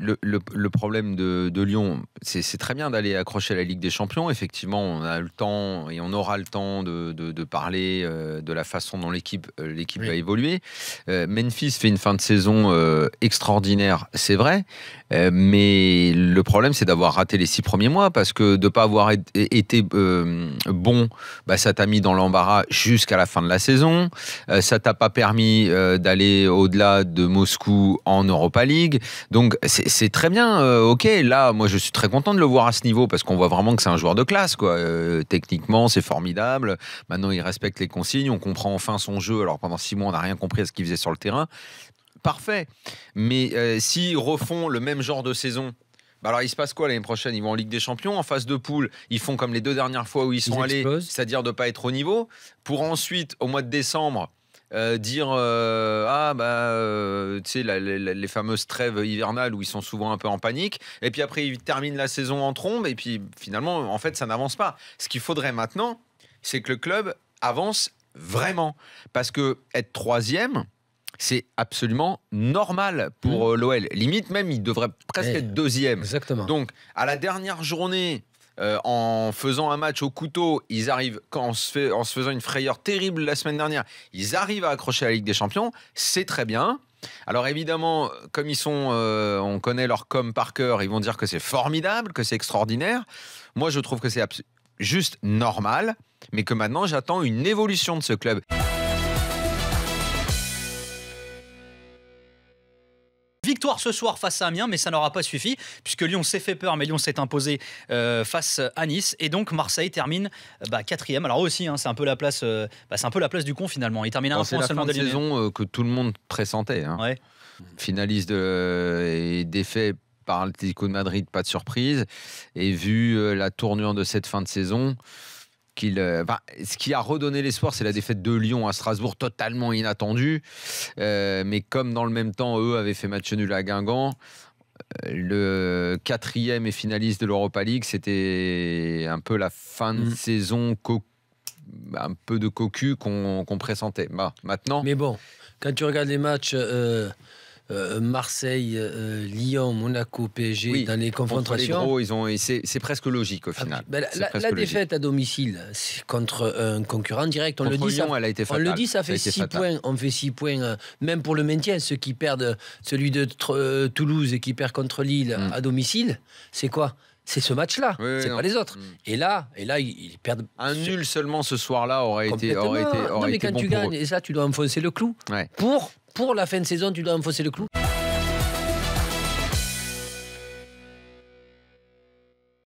le problème de Lyon, c'est très bien d'aller accrocher la Ligue des Champions. Effectivement, on a le temps et on aura le temps de parler de la façon dont l'équipe va évoluer. Memphis fait une fin de saison extraordinaire, c'est vrai. Mais le problème, c'est d'avoir raté les 6 premiers mois, parce que de ne pas avoir été bon, ça t'a mis dans l'embarras jusqu'à la fin de la saison. Ça t'a pas permis d'aller au-delà de Moscou en Europa League. Donc c'est très bien. Ok, là, moi je suis très content de le voir à ce niveau, parce qu'on voit vraiment que c'est un joueur de classe, quoi. Techniquement, c'est formidable. Maintenant, il respecte les consignes. On comprend enfin son jeu. Alors pendant 6 mois, on n'a rien compris à ce qu'il faisait sur le terrain. Parfait. Mais s'ils refont le même genre de saison, alors il se passe quoi l'année prochaine? Ils vont en Ligue des Champions, en phase de poule, ils font comme les 2 dernières fois où ils sont allés, c'est-à-dire de ne pas être au niveau, pour ensuite, au mois de décembre, dire tu sais, les fameuses trêves hivernales où ils sont souvent un peu en panique, et puis après ils terminent la saison en trombe, et puis finalement, en fait, ça n'avance pas. Ce qu'il faudrait maintenant, c'est que le club avance vraiment, parce que être 3e, c'est absolument normal pour l'OL. Limite même, il devrait presque être 2e. Exactement. Donc, à la dernière journée, en faisant un match au couteau, ils arrivent, en se faisant une frayeur terrible la semaine dernière, ils arrivent à accrocher la Ligue des Champions. C'est très bien. Alors évidemment, comme ils sont, on connaît leur com par cœur, ils vont dire que c'est formidable, que c'est extraordinaire. Moi, je trouve que c'est juste normal, mais que maintenant, j'attends une évolution de ce club. Victoire ce soir face à Amiens, mais ça n'aura pas suffi, puisque Lyon s'est fait peur, mais Lyon s'est imposé face à Nice. Et donc Marseille termine 4e. Alors aussi, c'est un peu la place, c'est un peu la place du con finalement. Il termine à un point seulement de saison que tout le monde pressentait. Ouais. Finaliste et défait par l'Atlético de Madrid, pas de surprise. Et vu la tournure de cette fin de saison, ce qui a redonné l'espoir, c'est la défaite de Lyon à Strasbourg, totalement inattendue. Mais comme dans le même temps, eux avaient fait match nul à Guingamp, le 4e et finaliste de l'Europa League, c'était un peu la fin de saison, un peu de cocu qu'on pressentait. Maintenant. Mais bon, quand tu regardes les matchs Marseille, Lyon, Monaco, PSG, dans les confrontations, les gros, c'est presque logique au final. La défaite à domicile, c'est contre un concurrent direct. On le dit, Lyon, elle a été fatale. On le dit, ça fait 6 points. On fait 6 points, même pour le maintien. Ceux qui perdent, celui de Toulouse et qui perd contre Lille à domicile, c'est quoi? C'est ce match-là, c'est pas les autres. Et là, ils perdent. Un nul seulement ce soir-là aurait été non, mais quand bon tu gagnes, et ça, tu dois enfoncer le clou. Ouais. Pour la fin de saison, tu dois enfoncer le clou.